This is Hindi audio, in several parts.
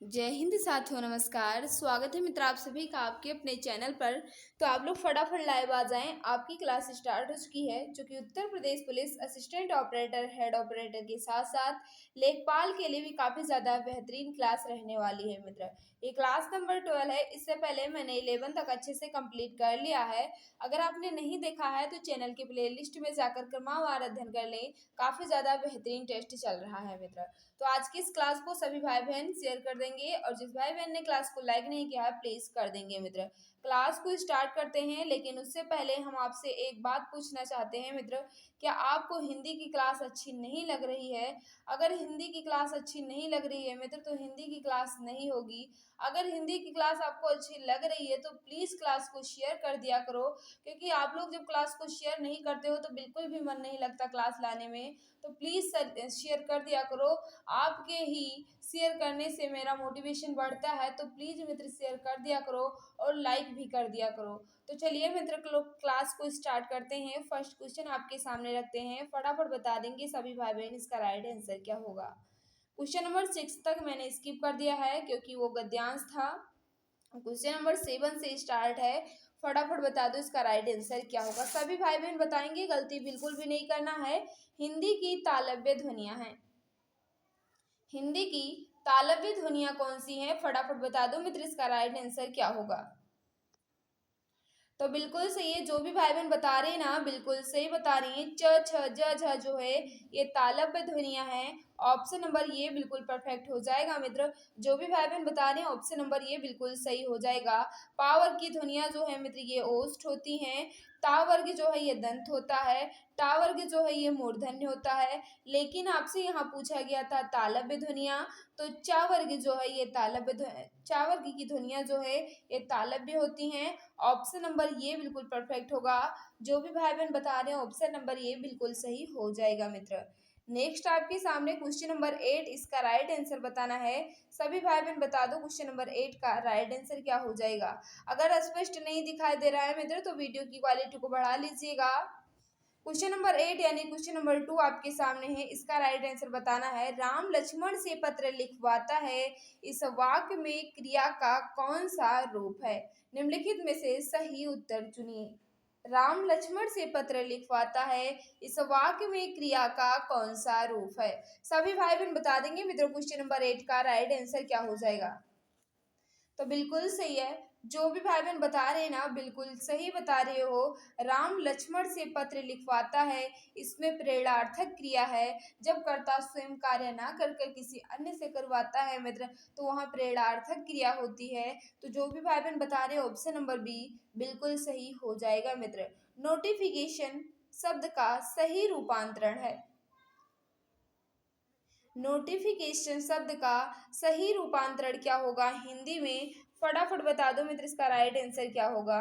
जय हिंद साथियों, नमस्कार। स्वागत है मित्र आप सभी का आपके अपने चैनल पर। तो आप लोग फटाफट लाइव आ जाएं। आपकी क्लास स्टार्ट हो चुकी है, जो कि Uttar Pradesh police assistant operator, head operator के साथ साथ लेखपाल के लिए भी काफ़ी ज़्यादा बेहतरीन क्लास रहने वाली है मित्र। ये क्लास नंबर 12 है। इससे पहले मैंने 11 तक अच्छे से कंप्लीट कर लिया है। अगर आपने नहीं देखा है तो चैनल के प्ले लिस्ट में जाकर क्रमवार अध्ययन कर लें। काफ़ी ज़्यादा बेहतरीन टेस्ट चल रहा है मित्र। तो आज की इस क्लास को सभी भाई बहन शेयर कर देंगे, और जिस भाई बहन ने क्लास को लाइक नहीं किया है प्लीज कर देंगे मित्र। क्लास को स्टार्ट करते हैं, लेकिन उससे पहले हम आपसे एक बात पूछना चाहते हैं मित्र। क्या आपको हिंदी की क्लास अच्छी नहीं लग रही है? अगर हिंदी की क्लास अच्छी नहीं लग रही है मित्र तो हिंदी की क्लास नहीं होगी। अगर हिंदी की क्लास आपको अच्छी लग रही है तो प्लीज क्लास को शेयर कर दिया करो, क्योंकि आप लोग जब क्लास को शेयर नहीं करते हो तो बिल्कुल भी मन नहीं लगता क्लास लाने में। तो प्लीज शेयर कर दिया करो। आपके ही शेयर करने से मेरा मोटिवेशन बढ़ता है। तो प्लीज मित्र शेयर कर दिया करो और लाइक भी कर दिया करो। तो चलिए मित्र क्लास को स्टार्ट करते हैं। फर्स्ट क्वेश्चन आपके सामने रखते हैं, फटाफट बता देंगे सभी भाई बहन इसका राइट आंसर क्या होगा। क्वेश्चन नंबर 6 तक मैंने स्किप कर दिया है क्योंकि वो गद्यांश था। क्वेश्चन नंबर 7 से स्टार्ट है। फटाफट बता दो इसका राइट आंसर क्या होगा। सभी भाई बहन बताएंगे, गलती बिल्कुल भी नहीं करना है। हिंदी की तालव्य ध्वनियां हैं। हिंदी की तालव्य ध्वनियां कौन सी हैं? फटाफट बता दो मित्र इसका राइट आंसर क्या होगा। तो बिल्कुल सही है, जो भी भाई बहन बता रहे हैं ना बिल्कुल सही बता रही हैं। च छ ज झ जो है ये तालव्य ध्वनियां हैं। ऑप्शन नंबर ये बिल्कुल परफेक्ट हो जाएगा मित्र। जो भी भाई बहन बता रहे हैं ऑप्शन नंबर ये बिल्कुल सही हो जाएगा। पा वर्ग की ध्वनियां जो है मित्र ये ओष्ठ होती हैं। ता वर्ग जो है ये दंत होता है। टा वर्ग जो है ये मूर्धन्य होता है। लेकिन आपसे यहाँ पूछा गया था तालव्य ध्वनियां, तो चा वर्ग जो है ये चा वर्ग की ध्वनियां जो है ये तालव्य होती हैं। ऑप्शन नंबर ये बिल्कुल परफेक्ट होगा। जो भी भाई बहन बता रहे हैं ऑप्शन नंबर ये बिल्कुल सही हो जाएगा मित्र। नेक्स्ट आपके सामने क्वेश्चन नंबर 8, इसका राइट आंसर बताना है। सभी भाई बहन बता दो क्वेश्चन नंबर 8 का राइट आंसर क्या हो जाएगा। अगर स्पष्ट नहीं दिखाई दे रहा है मित्र तो वीडियो की क्वालिटी को बढ़ा लीजिएगा। क्वेश्चन नंबर 8 यानी क्वेश्चन नंबर 2 आपके सामने है। इसका राइट आंसर बताना है। राम लक्ष्मण से पत्र लिखवाता है, इस वाक्य में क्रिया का कौन सा रूप है? निम्नलिखित में से सही उत्तर चुनिए। राम लक्ष्मण से पत्र लिखवाता है, इस वाक्य में क्रिया का कौन सा रूप है? सभी भाई बहन बता देंगे मित्रों क्वेश्चन नंबर 8 का राइट आंसर क्या हो जाएगा। तो बिल्कुल सही है, जो भी भाई बहन बता रहे हैं ना बिल्कुल सही बता रहे हो। राम लक्ष्मण से पत्र लिखवाता है, इसमें प्रेरणार्थक क्रिया है। जब कर्ता स्वयं कार्य ना करके किसी अन्य से करवाता है मित्र तो वहाँ प्रेरणार्थक क्रिया होती है। तो जो भी भाई बहन बता रहे हो ऑप्शन नंबर बी बिल्कुल सही हो जाएगा मित्र। नोटिफिकेशन शब्द का सही रूपांतरण है। नोटिफिकेशन शब्द का सही रूपांतरण क्या होगा हिंदी में? फटाफट बता दो मित्र इसका राइट आंसर क्या होगा।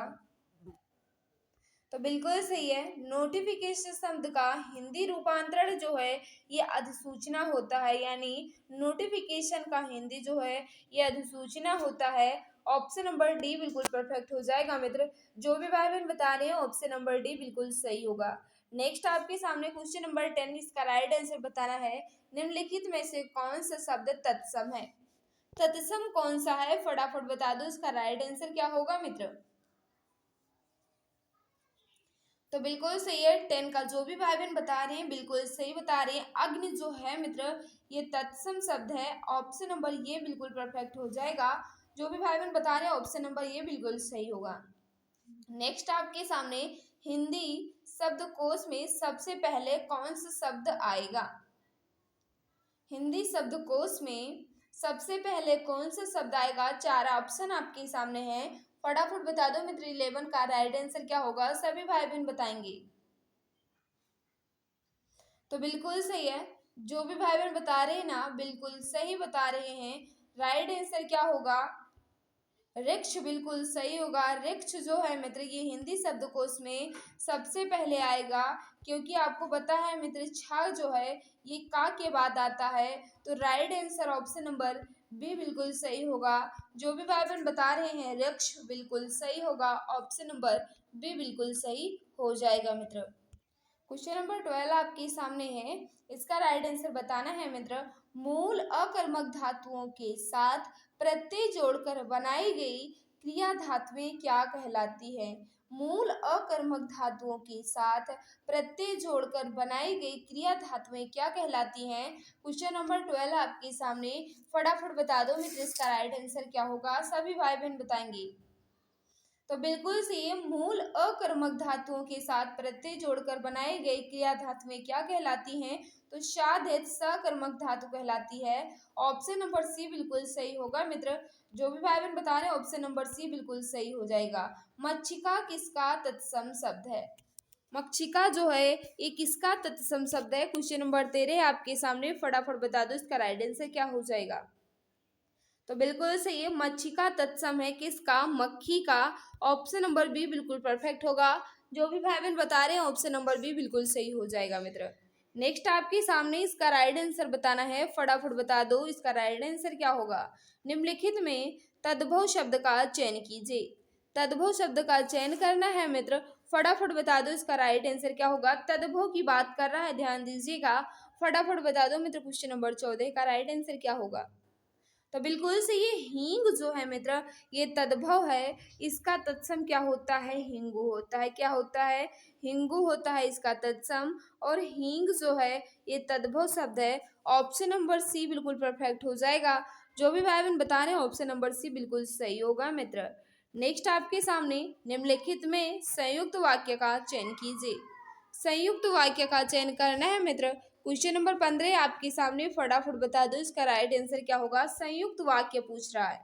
तो बिल्कुल सही है, नोटिफिकेशन शब्द का हिंदी रूपांतरण जो है ये अधिसूचना होता है। यानी नोटिफिकेशन का हिंदी जो है ये अधिसूचना होता है। ऑप्शन नंबर डी बिल्कुल परफेक्ट हो जाएगा मित्र। जो भी भाई बहन बता रहे हैं ऑप्शन नंबर डी बिल्कुल सही होगा। नेक्स्ट आपके सामने क्वेश्चन नंबर 10, इसका राइट आंसर बताना है। निम्नलिखित में से कौन सा शब्द तत्सम है? तत्सम कौन सा है? फटाफट बता दो इसका राइट आंसर क्या होगा मित्र। तो बिल्कुल सही है, 10 का जो भी भाई बहन बता रहे हैं बिल्कुल सही बता रहे हैं। अग्नि जो है मित्र ये तत्सम शब्द है। ऑप्शन नंबर ये बिल्कुल परफेक्ट हो जाएगा। जो भी भाई बहन बता रहे हैं ऑप्शन नंबर ये बिल्कुल सही होगा। नेक्स्ट आपके सामने हिंदी शब्दकोश में सबसे पहले कौन सा शब्द आएगा? हिंदी शब्दकोश में सबसे पहले कौन सा शब्द आएगा? 4 ऑप्शन आपके सामने हैं। फटाफट बता दो मित्र 11 का राइट आंसर क्या होगा। सभी भाई बहन बताएंगे। तो बिल्कुल सही है, जो भी भाई बहन बता रहे हैं ना बिल्कुल सही बता रहे हैं। राइट आंसर क्या होगा? वृक्ष बिल्कुल सही होगा। वृक्ष जो है मित्र ये हिंदी शब्दकोश में सबसे पहले आएगा, क्योंकि आपको पता है मित्र छा जो है ये का के बाद आता है। तो right answer option number B बिल्कुल सही होगा। जो भी भाई बहन बता रहे हैं वृक्ष बिल्कुल सही होगा। ऑप्शन नंबर बी बिल्कुल सही हो जाएगा मित्र। क्वेश्चन नंबर 12 आपके सामने है। इसका राइट आंसर बताना है मित्र। मूल अकर्मक धातुओं के साथ प्रत्यय जोड़कर बनाई गई क्रिया धातुएं क्या कहलाती है? मूल अकर्मक धातुओं के साथ प्रत्यय जोड़कर बनाई गई क्रिया धातुएं क्या कहलाती हैं? क्वेश्चन नंबर 12 आपके सामने। फटाफट बता दो मित्र, इसका राइट आंसर क्या होगा? सभी भाई बहन बताएंगे। तो बिल्कुल सेम, मूल अकर्मक धातुओं के साथ प्रत्यय जोड़कर बनाई गई क्रिया धातुएं क्या कहलाती हैं? तो शाधित सकर्मक धातु कहलाती है। ऑप्शन नंबर सी बिल्कुल सही होगा मित्र। जो भी भाई बहन बता रहे हैं ऑप्शन नंबर सी बिल्कुल सही हो जाएगा। मक्षिका किसका तत्सम शब्द है? मक्षिका जो है ये किसका तत्सम शब्द है? क्वेश्चन नंबर 13 आपके सामने। फटाफट बता दो इसका राइट आंसर क्या हो जाएगा? तो बिल्कुल सही है, मच्छिका तत्सम है किसका? मक्खी का। ऑप्शन नंबर बी बिल्कुल परफेक्ट होगा। जो भी भाई बहन बता रहे हैं ऑप्शन नंबर बी बिल्कुल सही हो जाएगा मित्र। नेक्स्ट आपके सामने इसका राइट आंसर बताना है। फटाफट बता दो इसका राइट आंसर क्या होगा? निम्नलिखित में तद्भव शब्द का चयन कीजिए। तद्भव शब्द का चयन करना है मित्र। फटाफट बता दो इसका राइट आंसर क्या होगा? तद्भव की बात कर रहा है, ध्यान दीजिएगा। फटाफट बता दो मित्र, क्वेश्चन नंबर 14 का राइट आंसर क्या होगा? तो बिल्कुल से ये हींग जो है मित्र ये तद्भव है। इसका तत्सम क्या होता है? हिंगू होता है। क्या होता है? हिंगू होता है इसका तत्सम। और हींग जो है ये तद्भव शब्द है। ऑप्शन नंबर सी बिल्कुल परफेक्ट हो जाएगा। जो भी भाई बहन बता रहे हैं ऑप्शन नंबर सी बिल्कुल सही होगा मित्र। नेक्स्ट आपके सामने निम्नलिखित में संयुक्त वाक्य का चयन कीजिए। संयुक्त वाक्य का चयन करना है मित्र। क्वेश्चन नंबर 15 आपके सामने। फटाफट बता दो इसका राइट आंसर क्या होगा? संयुक्त वाक्य पूछ रहा है।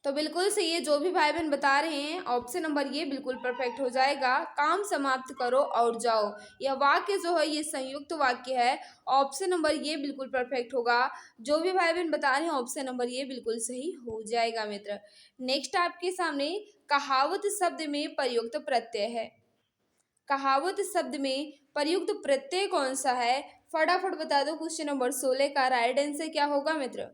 तो बिल्कुल सही है, जो भी भाई बहन बता रहे हैं ऑप्शन नंबर ये बिल्कुल परफेक्ट हो जाएगा। काम समाप्त करो और जाओ, यह वाक्य जो है ये संयुक्त वाक्य है। ऑप्शन नंबर ये बिल्कुल परफेक्ट होगा। जो भी भाई बहन बता रहे हैं ऑप्शन नंबर ये बिल्कुल सही हो जाएगा मित्र। नेक्स्ट आपके सामने कहावत शब्द में प्रयुक्त प्रत्यय है। कहावत शब्द में प्रयुक्त प्रत्यय कौन सा है? फटाफट बता दो क्वेश्चन नंबर 16 का राइट आंसर क्या होगा मित्र?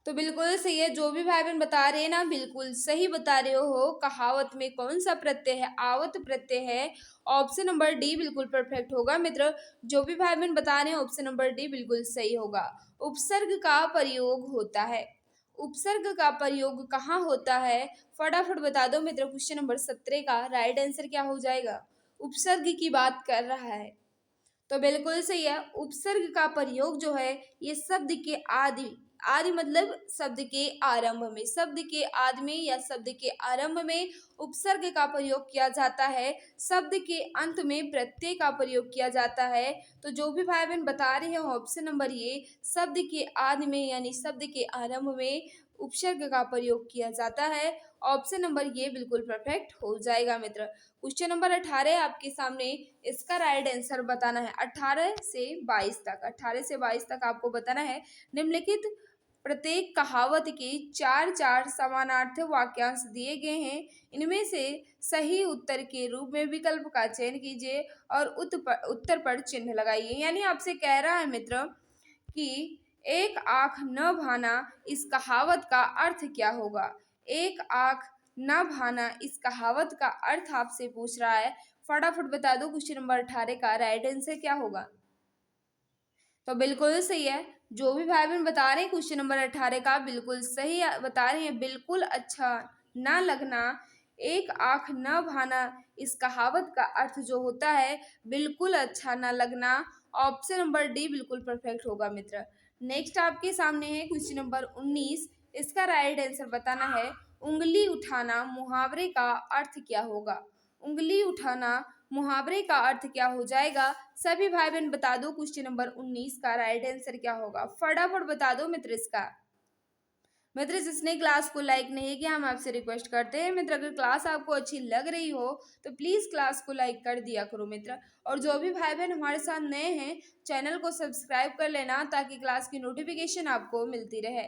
तो बिल्कुल सही है, जो भी भाई बहन बता रहे हैं ना बिल्कुल सही बता रहे हो। कहावत में कौन सा प्रत्यय है? आवत प्रत्यय है। ऑप्शन नंबर डी बिल्कुल परफेक्ट होगा मित्र। जो भी भाई बहन बता रहे हैं ऑप्शन नंबर डी बिल्कुल सही होगा। उपसर्ग का प्रयोग होता है। उपसर्ग का प्रयोग कहाँ होता है? फटाफट बता दो मित्र, क्वेश्चन नंबर 17 का राइट आंसर क्या हो जाएगा? उपसर्ग की बात कर रहा है। तो बिल्कुल सही है, उपसर्ग का प्रयोग जो है ये शब्द के आदि, आदि मतलब शब्द के आरंभ में, शब्द के आदि में या शब्द के आरंभ में उपसर्ग का प्रयोग किया जाता है। शब्द के अंत में प्रत्यय का प्रयोग किया जाता है। तो जो भी भाई बहन बता रहे हैं ऑप्शन नंबर ये शब्द के आदि में यानी शब्द के आरंभ में उपसर्ग का प्रयोग किया जाता है। ऑप्शन नंबर ये बिल्कुल परफेक्ट हो जाएगा मित्र। क्वेश्चन नंबर 18 आपके सामने। इसका राइट आंसर बताना है। 18 से 22 तक, 18 से 22 तक आपको बताना है। निम्नलिखित प्रत्येक कहावत के चार चार समानार्थक वाक्यांश दिए गए हैं। इनमें से सही उत्तर के रूप में विकल्प का चयन कीजिए और उत्तर पर चिन्ह लगाइए। यानी आपसे कह रहा है मित्र कि एक आंख न भाना इस कहावत का अर्थ क्या होगा? एक आंख न भाना इस कहावत का अर्थ आपसे पूछ रहा है। फटाफट बता दो क्वेश्चन नंबर 18 का राइट आंसर क्या होगा? तो बिल्कुल सही है, जो भी भाई बहन बता रहे हैं क्वेश्चन नंबर 18 का बिल्कुल सही बता रहे हैं। बिल्कुल अच्छा ना लगना, एक आंख न भाना इस कहावत का अर्थ जो होता है बिल्कुल अच्छा ना लगना। ऑप्शन नंबर डी बिल्कुल परफेक्ट होगा मित्र। नेक्स्ट आपके सामने है क्वेश्चन नंबर 19। इसका राइट आंसर बताना है। उंगली उठाना मुहावरे का अर्थ क्या होगा? उंगली उठाना मुहावरे का अर्थ क्या हो जाएगा? सभी भाई बहन बता दो क्वेश्चन नंबर 19 का राइट आंसर क्या होगा? फटाफट बता दो मित्र इसका। मित्र जिसने क्लास को लाइक नहीं किया हम आपसे रिक्वेस्ट करते हैं मित्र, अगर क्लास आपको अच्छी लग रही हो तो प्लीज़ क्लास को लाइक कर दिया करो मित्र। और जो भी भाई बहन हमारे साथ नए हैं चैनल को सब्सक्राइब कर लेना ताकि क्लास की नोटिफिकेशन आपको मिलती रहे।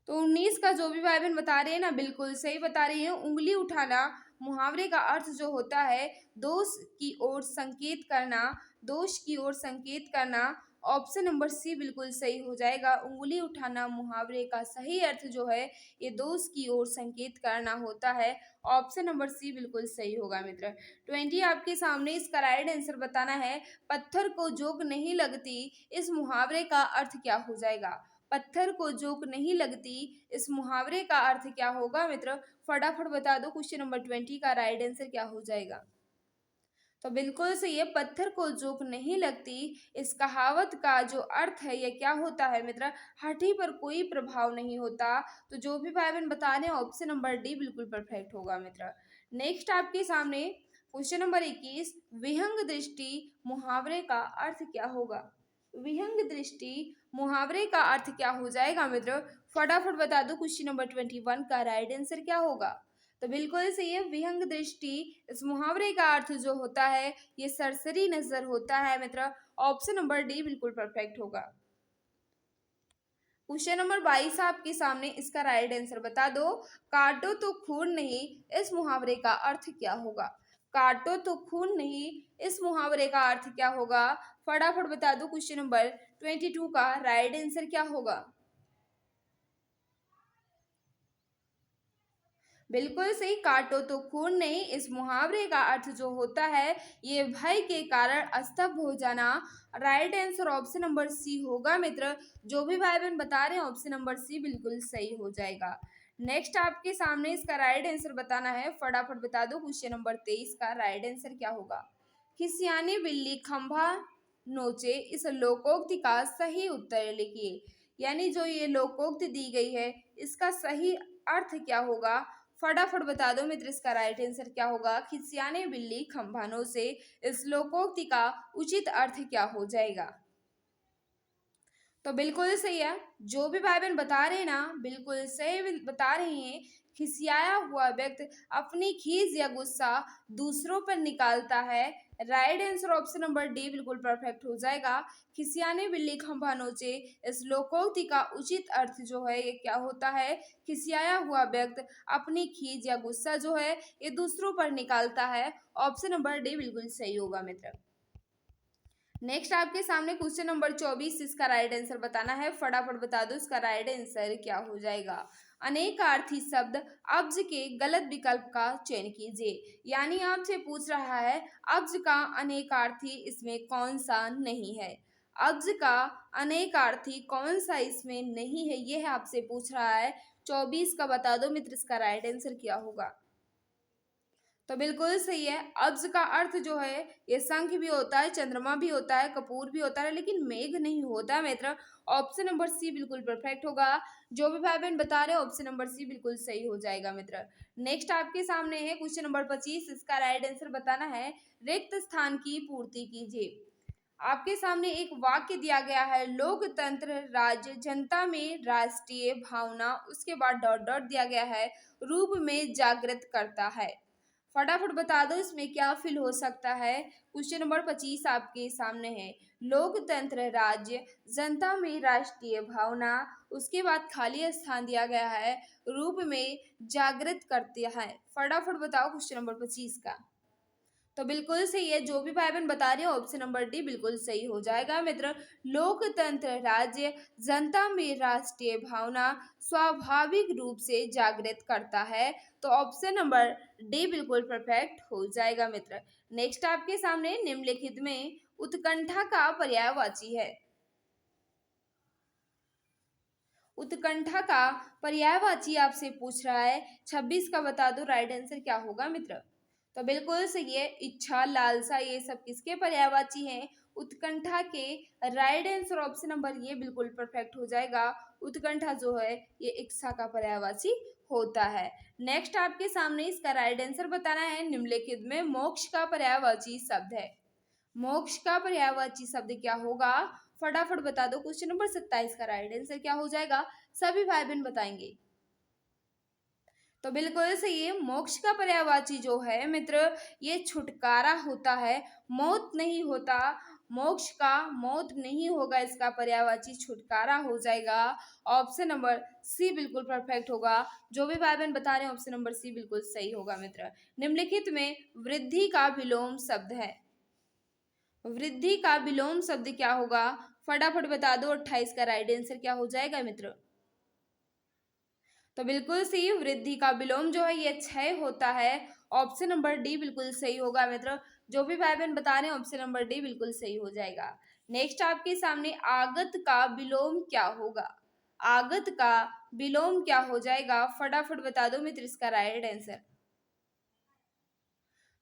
तो 19 का जो भी भाई बहन बता रहे हैं ना बिल्कुल सही बता रही हैं। उंगली उठाना मुहावरे का अर्थ जो होता है दोष की ओर संकेत करना, दोष की ओर संकेत करना। ऑप्शन नंबर सी बिल्कुल सही हो जाएगा। उंगली उठाना मुहावरे का सही अर्थ जो है ये दोस्त की ओर संकेत करना होता है। ऑप्शन नंबर सी बिल्कुल सही होगा मित्र। 20 आपके सामने, इसका राइट आंसर बताना है। पत्थर को जोक नहीं लगती, इस मुहावरे का अर्थ क्या हो जाएगा? पत्थर को जोक नहीं लगती, इस मुहावरे का अर्थ क्या होगा मित्र? फटाफट बता दो, क्वेश्चन नंबर 20 का राइट आंसर क्या हो जाएगा? तो बिल्कुल सही है, पत्थर को जोक नहीं लगती। इस कहावत का जो अर्थ है ये क्या होता है मित्र? हाथी पर कोई प्रभाव नहीं होता। तो जो भी भाई बहन बता रहे हैं ऑप्शन नंबर डी बिल्कुल परफेक्ट होगा मित्र। नेक्स्ट आपके सामने क्वेश्चन नंबर 21, विहंग दृष्टि मुहावरे का अर्थ क्या होगा? विहंग दृष्टि मुहावरे का अर्थ क्या हो जाएगा मित्र? फटाफट बता दो, क्वेश्चन नंबर 21 का राइट आंसर क्या होगा? तो बिल्कुल सही है, विहंग दृष्टि इस मुहावरे का अर्थ जो होता है ये सरसरी नजर होता है मित्र। ऑप्शन नंबर डी बिल्कुल परफेक्ट होगा। क्वेश्चन नंबर 22 आपके सामने, इसका राइट आंसर बता दो। काटो तो खून नहीं, इस मुहावरे का अर्थ क्या होगा? काटो तो खून नहीं, इस मुहावरे का अर्थ क्या होगा? फटाफट बता दो, क्वेश्चन नंबर 22 का राइट आंसर क्या होगा? बिल्कुल सही, काटो तो खून नहीं, इस मुहावरे का अर्थ जो होता है ये भय के कारण स्तब्ध हो जाना। Right answer option number C होगा मित्र। जो भी भाई बहन बता रहे हैं ऑप्शन नंबर सी बिल्कुल सही हो जाएगा। नेक्स्ट आपके सामने, इसका राइट आंसर बताना है। फटाफट बता दो, क्वेश्चन नंबर 23 का राइट आंसर क्या होगा? खिसियानी बिल्ली खंभा नोचे, इस लोकोक्ति का सही उत्तर लिखिए। यानी जो ये लोकोक्ति दी गई है इसका सही अर्थ क्या होगा? फटाफट बता दो मित्र, इसका राइट आंसर क्या होगा? खिसियाने बिल्ली खंभानों से, इस लोकोक्ति का उचित अर्थ क्या हो जाएगा? तो बिल्कुल सही है, जो भी भाई बहन बता रहे हैं ना बिल्कुल सही बता रहे हैं। खिसियाया हुआ व्यक्ति अपनी खीज या गुस्सा दूसरों पर निकालता है। Right answer option number D बिल्कुल परफेक्ट हो जाएगा। खिसियाने बिल्ली खंभा नोचे, इस लोकोक्ति का उचित अर्थ जो है ये क्या होता है? खिसियाया हुआ व्यक्ति अपनी खीज या गुस्सा जो है ये दूसरों पर निकालता है। ऑप्शन नंबर डी बिल्कुल सही होगा मित्र। नेक्स्ट आपके सामने क्वेश्चन नंबर 24, इसका राइट आंसर बताना है। फटाफट बता दो, इसका राइट आंसर क्या हो जाएगा? अनेकार्थी शब्द अब्ज के गलत विकल्प का चयन कीजिए। यानी आपसे पूछ रहा है अब्ज का अनेकार्थी इसमें कौन सा नहीं है? अब्ज का अनेकार्थी कौन सा इसमें नहीं है, ये है आपसे पूछ रहा है। 24 का बता दो मित्र, इसका राइट आंसर क्या होगा? तो बिल्कुल सही है, अब्ज का अर्थ जो है ये शंख भी होता है, चंद्रमा भी होता है, कपूर भी होता है, लेकिन मेघ नहीं होता मित्र। ऑप्शन नंबर सी बिल्कुल परफेक्ट होगा। जो भी भाई बहन बता रहे हैं ऑप्शन नंबर सी बिल्कुल सही हो जाएगा मित्र। नेक्स्ट आपके सामने है क्वेश्चन नंबर 25, इसका राइट आंसर बताना है। रिक्त स्थान की पूर्ति कीजिए। आपके सामने एक वाक्य दिया गया है, लोकतंत्र राज्य जनता में राष्ट्रीय भावना, उसके बाद डॉट डॉट दिया गया है, रूप में जागृत करता है। फटाफट बता दो इसमें क्या फिल हो सकता है? क्वेश्चन नंबर 25 आपके सामने है। लोकतंत्र राज्य जनता में राष्ट्रीय भावना, उसके बाद खाली स्थान दिया गया है, रूप में जागृत करते हैं। फटाफट बताओ क्वेश्चन नंबर 25 का। तो बिल्कुल सही है, जो भी भाई बहन बता रहे हो ऑप्शन नंबर डी बिल्कुल सही हो जाएगा मित्र। लोकतंत्र राज्य जनता में राष्ट्रीय भावना स्वाभाविक रूप से जागृत करता है। तो ऑप्शन नंबर डी बिल्कुल परफेक्ट हो जाएगा मित्र। नेक्स्ट आपके सामने निम्नलिखित में उत्कंठा का पर्यायवाची है। उत्कंठा का पर्यायवाची आपसे पूछ रहा है। 26 का बता दो राइट आंसर क्या होगा मित्र? तो बिल्कुल सही है, इच्छा लालसा ये सब किसके पर्यायवाची हैं? उत्कंठा के। राइट आंसर ऑप्शन नंबर ये बिल्कुल परफेक्ट हो जाएगा। उत्कंठा जो है ये इच्छा का पर्यायवाची होता है। नेक्स्ट आपके सामने इसका राइट आंसर बताना है। निम्नलिखित में मोक्ष का पर्यायवाची शब्द है। मोक्ष का पर्यायवाची शब्द क्या होगा? फटाफट बता दो, क्वेश्चन नंबर 27 का राइट आंसर क्या हो जाएगा? सभी भाई बहन बताएंगे। तो बिल्कुल सही है, मोक्ष का पर्यायवाची जो है मित्र ये छुटकारा होता है, मौत नहीं होता। मोक्ष का मौत नहीं होगा, इसका पर्यायवाची छुटकारा हो जाएगा। ऑप्शन नंबर सी बिल्कुल परफेक्ट होगा। जो भी भाई बहन बता रहे हैं ऑप्शन नंबर सी बिल्कुल सही होगा मित्र। निम्नलिखित में वृद्धि का विलोम शब्द है। वृद्धि का विलोम शब्द क्या होगा? फटाफट बता दो 28 का राइट आंसर क्या हो जाएगा मित्र। तो बिल्कुल सही, वृद्धि का विलोम जो है ये क्षय होता है। ऑप्शन नंबर डी बिल्कुल सही होगा मित्र। जो भी भाई बहन बता रहे हैं ऑप्शन नंबर डी बिल्कुल सही हो जाएगा। नेक्स्ट आपके सामने आगत का विलोम क्या होगा। आगत का विलोम क्या हो जाएगा, फटाफट बता दो मित्र इसका राइट आंसर।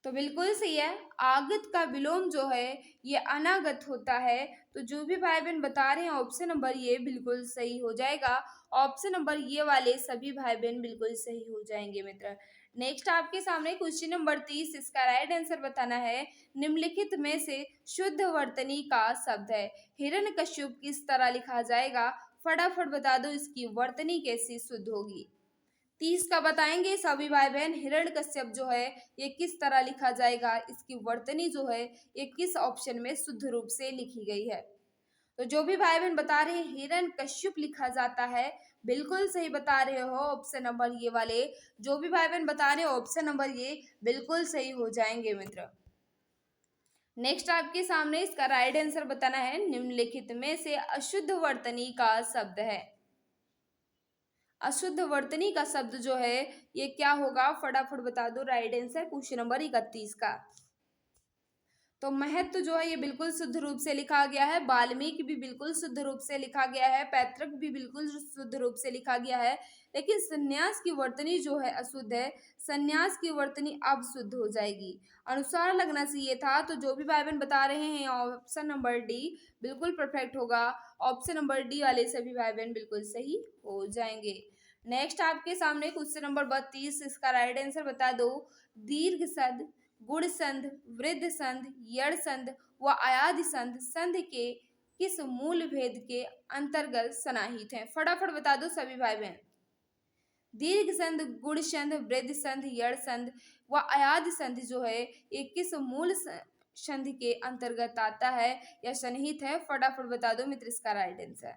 तो बिल्कुल सही है, आगत का विलोम जो है ये अनागत होता है। तो जो भी भाई बहन बता रहे हैं ऑप्शन नंबर ये बिल्कुल सही हो जाएगा। ऑप्शन नंबर ये वाले सभी भाई बहन बिल्कुल सही हो जाएंगे मित्र। नेक्स्ट आपके सामने क्वेश्चन नंबर 30, इसका राइट आंसर बताना है। निम्नलिखित में से शुद्ध वर्तनी का शब्द है। हिरण्यकश्यप किस तरह लिखा जाएगा, फटाफट बता दो इसकी वर्तनी कैसी शुद्ध होगी। 30 का बताएंगे सभी भाई बहन। हिरण्यकश्यप जो है ये किस तरह लिखा जाएगा, इसकी वर्तनी जो है ये किस ऑप्शन में शुद्ध रूप से लिखी गई है। तो जो भी भाई बहन बता रहे हैं हिरण्यकश्यप लिखा जाता है, बिल्कुल सही बता रहे हो ऑप्शन नंबर ये वाले। जो भी भाई बहन बता रहे हो ऑप्शन नंबर ये बिल्कुल सही हो जाएंगे मित्र। नेक्स्ट आपके सामने इसका राइट आंसर बताना है। निम्नलिखित में से अशुद्ध वर्तनी का शब्द है। अशुद्ध वर्तनी का शब्द जो है ये क्या होगा, फटाफट बता दो राइट आंसर क्वेश्चन नंबर 31 का। तो महत्व जो है ये बिल्कुल शुद्ध रूप से लिखा गया है। वाल्मीकि भी बिल्कुल शुद्ध रूप से लिखा गया है। पैतृक भी बिल्कुल शुद्ध रूप से लिखा गया है। लेकिन संन्यास की वर्तनी जो है अशुद्ध है। संन्यास की वर्तनी अब शुद्ध हो जाएगी। अनुसार लगना चाहिए था। तो जो भी भाई बहन बता रहे हैं ऑप्शन नंबर डी बिल्कुल परफेक्ट होगा। ऑप्शन नंबर डी वाले सभी भाई बहन बिल्कुल सही हो जाएंगे। नेक्स्ट आपके सामने क्वेश्चन नंबर 32, इसका राइट आंसर बता दो। दीर्घ सद, गुण संध, वृद्ध संध, यड़ संध व अयाधि संध संध के किस मूल भेद के अंतर्गत समाहित हैं, फटाफट बता दो सभी भाई बहन। दीर्घ संध, गुण संध, वृद्ध संध, यड़ संध व अयाधि संध जो है ये किस मूल संधि के अंतर्गत आता है या सन्निहित है, फटाफट बता दो मित्र इसका राइट आंसर।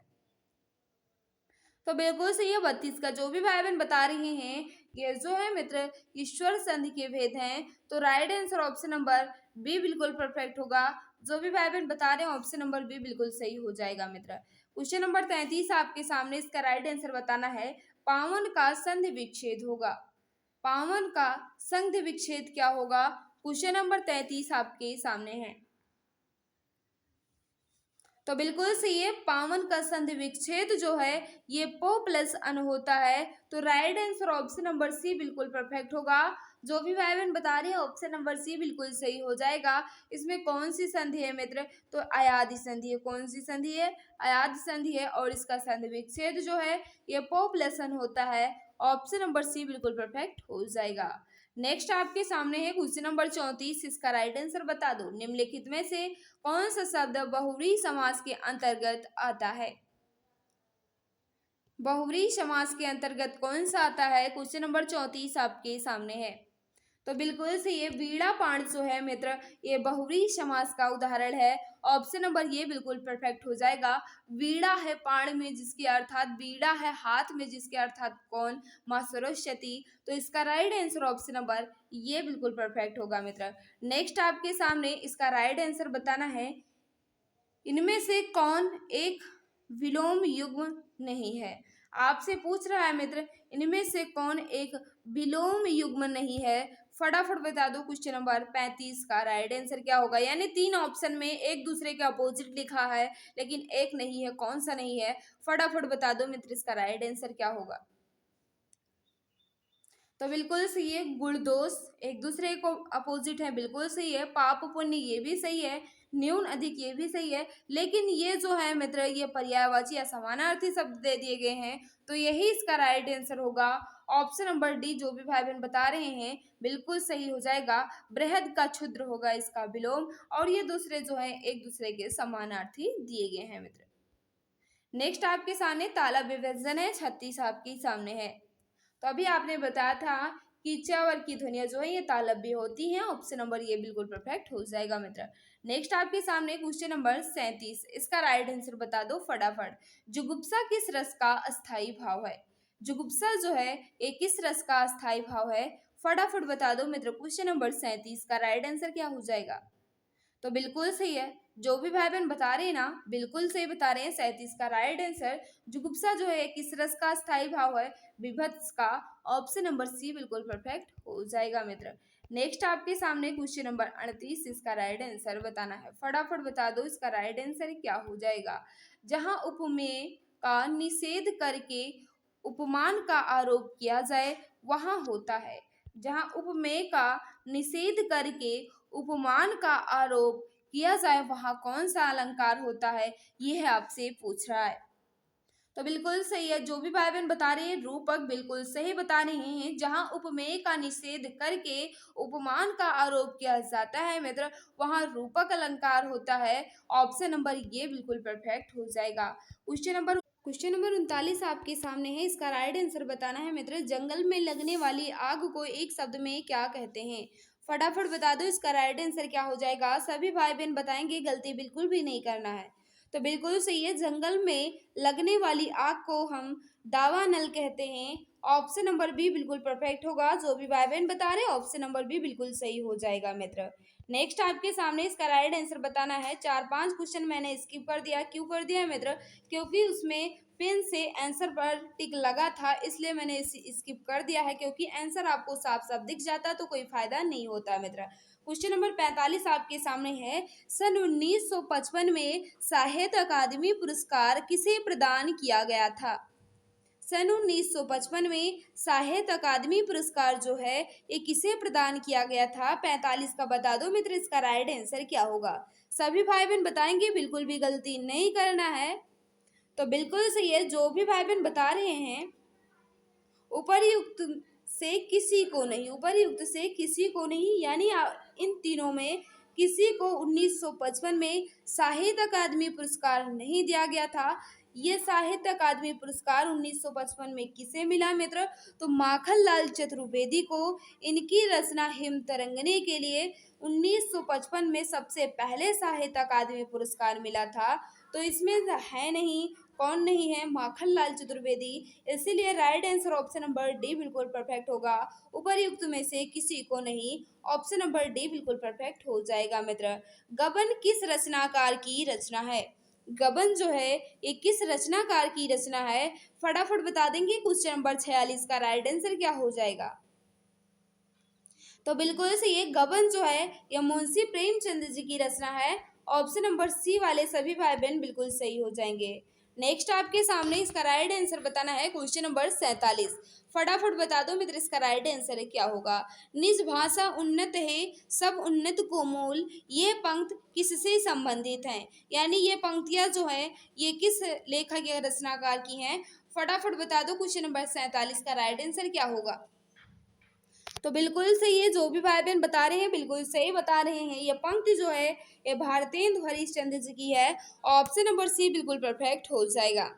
तो बिल्कुल सही है 32 का। जो भी भाई बहन बता रहे हैं ये जो है मित्र ईश्वर संधि के भेद हैं। तो right answer option number B बिल्कुल परफेक्ट होगा। जो भी भाई बहन बता रहे हैं ऑप्शन नंबर बी बिल्कुल सही हो जाएगा मित्र। क्वेश्चन नंबर 33 आपके सामने, इसका राइट आंसर बताना है। पावन का संधि विच्छेद होगा। पावन का संधि विच्छेद क्या होगा, क्वेश्चन नंबर 33 आपके सामने है। तो बिल्कुल सही है, पावन का संधि विच्छेद जो है ये पो प्लस अन होता है। तो right answer option number C बिल्कुल परफेक्ट होगा। जो भी भाई बहन बता रहे हैं ऑप्शन नंबर सी बिल्कुल सही हो जाएगा। इसमें कौन सी संधि है मित्र, तो अयाधि संधि है। कौन सी संधि है, अयाधि संधि है। और इसका संधि विच्छेद जो है ये पो प्लस अन होता है। ऑप्शन नंबर सी बिल्कुल परफेक्ट हो जाएगा। नेक्स्ट आपके सामने है क्वेश्चन नंबर 34, इसका राइट आंसर बता दो। निम्नलिखित में से कौन सा शब्द बहुव्रीहि समास के अंतर्गत आता है। बहुव्रीहि समास के अंतर्गत कौन सा आता है, क्वेश्चन नंबर 34 आपके सामने है। तो बिल्कुल से ये वीणा पाण जो है मित्र ये बहुव्रीहि समास का उदाहरण है। ऑप्शन नंबर ये बिल्कुल परफेक्ट हो जाएगा। वीणा है पाण में जिसके अर्थात वीणा है हाथ में जिसके अर्थात कौन, माँ सरस्वती। तो इसका राइट आंसर ऑप्शन नंबर ये बिल्कुल परफेक्ट होगा मित्र। नेक्स्ट आपके सामने इसका राइट आंसर बताना है। इनमें से कौन एक विलोम युग्म नहीं है, आपसे पूछ रहा है मित्र इनमें से कौन एक विलोम युग्म नहीं है, फटाफट बता दो क्वेश्चन नंबर 35 का राइट आंसर क्या होगा। यानी 3 ऑप्शन में एक दूसरे के अपोजिट लिखा है लेकिन एक नहीं है, कौन सा नहीं है, फटाफट बता दो मित्र इसका राइट आंसर क्या होगा। तो बिल्कुल सही है, गुण दोष एक दूसरे को अपोजिट है, बिल्कुल सही है। पाप पुण्य ये भी सही है। न्यून अधिक ये भी सही है। लेकिन ये जो है मित्र ये पर्यायवाची या समानार्थी शब्द दे दिए गए हैं। तो यही इसका राइट आंसर होगा। ऑप्शन नंबर डी जो भी भाई बहन बता रहे हैं बिल्कुल सही हो जाएगा। बृहद का क्षुद्र होगा इसका विलोम। और ये दूसरे जो है एक दूसरे के समानार्थी दिए गए हैं मित्र। नेक्स्ट आपके सामने ताला विभजन है, 36 आपके सामने है। तो अभी आपने बताया था कि च्वर की ध्वनियां जो है ये तालव्य होती हैं। ऑप्शन नंबर ये बिल्कुल परफेक्ट हो जाएगा मित्र। नेक्स्ट आपके सामने क्वेश्चन नंबर 37, इसका राइट आंसर बता दो फटाफट। जुगुप्सा किस रस का अस्थाई भाव है। जुगुप्सा जो है ये किस रस का अस्थाई भाव है, फटाफट बता दो मित्र। क्वेश्चन नंबर 37 का राइट आंसर क्या हो जाएगा। तो बिल्कुल सही है, जो भी भाई बहन बता रहे हैं ना बिल्कुल सही बता रहे हैं। 37 का राइट आंसर जुगुप्सा जो है किस रस का स्थायी भाव है? विभत्स का। ऑप्शन नंबर सी बिल्कुल परफेक्ट हो जाएगा मित्र। नेक्स्ट आपके सामने क्वेश्चन नंबर 38, इसका राइट आंसर बताना है। फटाफट बता दो इसका राइट आंसर क्या हो जाएगा। जहां उपमेय का निषेध करके उपमान का आरोप किया जाए वहां होता है। जहां उपमेय का निषेध करके उपमान का आरोप किया जाए वहां कौन सा अलंकार होता है? यह आपसे पूछ रहा है। तो बिल्कुल सही है। जो भी भाई बहन बता रहे हैं रूपक बिल्कुल सही बता रहे हैं। जहां उपमेय का निषेध करके उपमान का आरोप किया जाता है मित्र वहां रूपक अलंकार होता है। ऑप्शन नंबर ये बिल्कुल परफेक्ट हो जाएगा। क्वेश्चन नंबर 39 आपके सामने है, इसका राइट आंसर बताना है मित्र। जंगल में लगने वाली आग को एक शब्द में क्या कहते हैं? फटाफट बता दो इसका राइट आंसर क्या हो जाएगा। सभी भाई बहन बताएंगे, गलती बिल्कुल भी नहीं करना है। तो बिल्कुल सही है। जंगल में लगने वाली आग को हम दावानल कहते हैं। ऑप्शन नंबर बी बिल्कुल परफेक्ट होगा। जो भी भाई बहन बता रहे हैं ऑप्शन नंबर बी बिल्कुल सही हो जाएगा मित्र। नेक्स्ट आपके सामने इसका राइट आंसर बताना है। 4-5 क्वेश्चन मैंने स्किप कर दिया। क्यों कर दिया मित्र? क्योंकि उसमें पेन से आंसर पर टिक लगा था, इसलिए मैंने इसे स्किप कर दिया है। क्योंकि आंसर आपको साफ साफ दिख जाता तो कोई फायदा नहीं होता मित्र। क्वेश्चन नंबर 45 आपके सामने है। सन 1955 में साहित्य अकादमी पुरस्कार किसे प्रदान किया गया था? सन 1955 में साहित्य अकादमी पुरस्कार जो है ये किसे प्रदान किया गया था? 45 का बता दो मित्र इसका राइट आंसर क्या होगा। सभी भाई बहन बताएंगे, बिल्कुल भी गलती नहीं करना है। तो बिल्कुल सही है। जो भी भाई बहन बता रहे हैं उपर्युक्त से किसी को नहीं, उपर्युक्त से किसी को नहीं, यानी इन तीनों में किसी को 1955 में साहित्य अकादमी पुरस्कार नहीं दिया गया था। ये साहित्य अकादमी पुरस्कार 1955 में किसे मिला मित्र? तो माखनलाल चतुर्वेदी को। इनकी रचना हिम तरंगनी के लिए 1955 में सबसे पहले साहित्य अकादमी पुरस्कार मिला था। तो इसमें है नहीं, कौन नहीं है? माखनलाल चतुर्वेदी। इसीलिए right answer option number D बिल्कुल परफेक्ट होगा। उपर्युक्त में से किसी को नहीं, ऑप्शन नंबर डी बिल्कुल परफेक्ट हो जाएगा मित्र। गबन किस रचनाकार की रचना है? गबन जो है ये किस रचनाकार की रचना है? फटाफट बता देंगे। क्वेश्चन नंबर 46 का राइट आंसर क्या हो जाएगा। तो बिल्कुल सही है। गबन जो है यह मुंशी प्रेमचंद जी की रचना है। ऑप्शन नंबर सी वाले सभी भाई बहन बिल्कुल सही हो जाएंगे। नेक्स्ट आपके सामने इसका राइट आंसर बताना है। क्वेश्चन नंबर 47, फटाफट बता दो मित्र इसका राइट आंसर क्या होगा। निज भाषा उन्नत है सब उन्नत को मूल, ये पंक्त किससे संबंधित हैं? यानी ये पंक्तियां जो है ये किस लेखक या रचनाकार की हैं? फटाफट बता दो क्वेश्चन नंबर 47 का राइट आंसर क्या होगा। तो बिल्कुल सही है। जो भी भाई बहन बता रहे हैं बिल्कुल सही बता रहे हैं। ये पंक्ति जो है ये भारतेंदु हरिश्चंद्र जी की है। ऑप्शन नंबर सी बिल्कुल परफेक्ट हो जाएगा।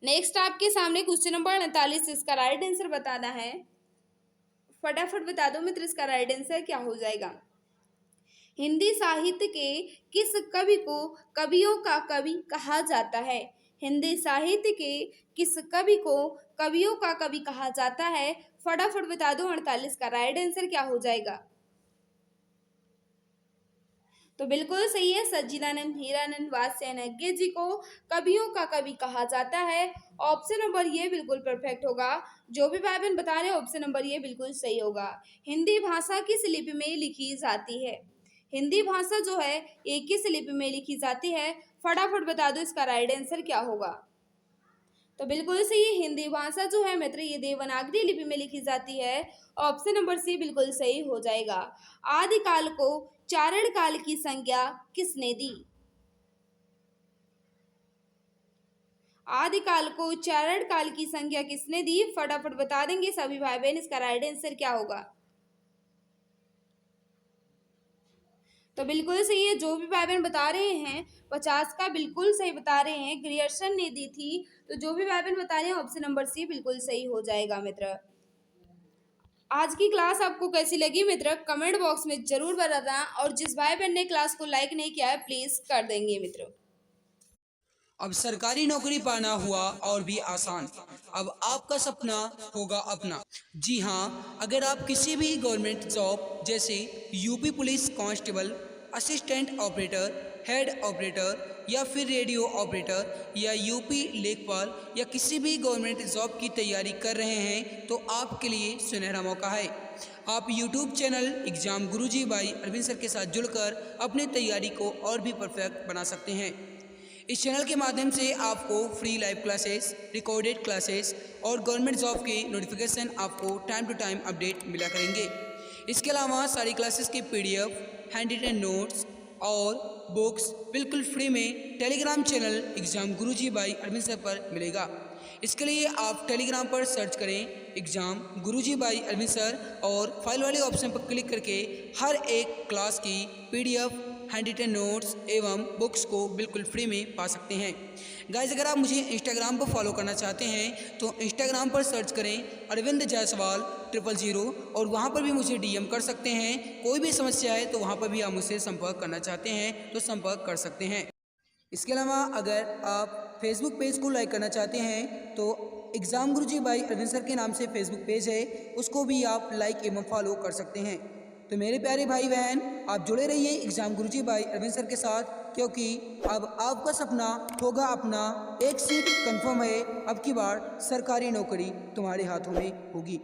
नेक्स्ट आपके सामने क्वेश्चन नंबर 49, इसका राइट आंसर बताना है। फटाफट बता दो मित्र इसका राइट आंसर क्या हो जाएगा। हिंदी साहित्य के किस कवि को कवियों का कवि कहा जाता है? हिंदी साहित्य के किस कवि को कवियों का कवि कहा जाता है? फटाफट बता दो 48 का राइट आंसर क्या हो जाएगा। तो बिल्कुल सही है। सच्चिदानंद हीरानंद वात्स्यायन जी को कवियों का कवि कहा जाता है। ऑप्शन नंबर ये बिल्कुल परफेक्ट होगा। जो भी भाई बहन बता रहे हैं ऑप्शन नंबर ये बिल्कुल सही होगा। हिंदी भाषा किस लिपि में लिखी जाती है? हिंदी भाषा जो है ये किस लिपि में लिखी जाती है? फटाफट बता दो इसका राइट आंसर क्या होगा। तो बिल्कुल सही है। हिंदी भाषा जो है मित्र ये देवनागरी लिपि में लिखी जाती है। ऑप्शन नंबर सी बिल्कुल सही हो जाएगा। आदिकाल को चारण काल की संज्ञा किसने दी? आदिकाल को चारण काल की संज्ञा किसने दी? फटाफट बता देंगे सभी भाई बहन इसका राइट आंसर क्या होगा। तो बिल्कुल सही है। जो भी भाई बहन बता रहे हैं 50 का बिल्कुल सही बता रहे हैं। ग्रियर्सन ने दी थी। तो जो भी भाई बहन बता रहे हैं ऑप्शन नंबर सी बिल्कुल सही हो जाएगा मित्र। आज की क्लास आपको कैसी लगी मित्र कमेंट बॉक्स में जरूर बताना। और जिस भाई बहन ने क्लास को लाइक नहीं किया है प्लीज कर देंगे मित्र। अब सरकारी नौकरी पाना हुआ और भी आसान। अब आपका सपना होगा अपना। जी हाँ, अगर आप किसी भी गवर्नमेंट जॉब जैसे UP police constable, assistant operator, head operator या फिर रेडियो ऑपरेटर या यूपी लेखपाल या किसी भी गवर्नमेंट जॉब की तैयारी कर रहे हैं तो आपके लिए सुनहरा मौका है। आप YouTube channel exam Guruji by Arvind sir के साथ जुड़कर अपनी तैयारी को और भी परफेक्ट बना सकते हैं। इस चैनल के माध्यम से आपको free live classes, recorded classes और गवर्नमेंट जॉब के नोटिफिकेशन आपको टाइम टू टाइम अपडेट मिला करेंगे। इसके अलावा सारी क्लासेस की PDF, हैंड रिटन नोट्स और बुक्स बिल्कुल फ्री में Telegram channel exam Guruji by Arvind sir पर मिलेगा। इसके लिए आप टेलीग्राम पर सर्च करें exam Guruji by Arvind sir और फाइल वाले ऑप्शन पर क्लिक करके हर एक क्लास की PDF, हैंड रिटन नोट्स एवं बुक्स को बिल्कुल फ्री में पा सकते हैं। गाइस, अगर आप मुझे इंस्टाग्राम पर फॉलो करना चाहते हैं तो इंस्टाग्राम पर सर्च करें अरविंद जायसवाल 000 और वहां पर भी मुझे DM कर सकते हैं। कोई भी समस्या है तो वहां पर भी आप मुझसे संपर्क करना चाहते हैं तो संपर्क कर सकते हैं। इसके अलावा अगर आप फेसबुक पेज को लाइक करना चाहते हैं तो exam Guruji by Arvind sir के नाम से फेसबुक पेज है, उसको भी आप लाइक एवं फॉलो कर सकते हैं। तो मेरे प्यारे भाई बहन, आप जुड़े रहिए exam Guruji by Arvind sir के साथ, क्योंकि अब आपका सपना होगा अपना। एक सीट कंफर्म है, अब की बार सरकारी नौकरी तुम्हारे हाथों में होगी।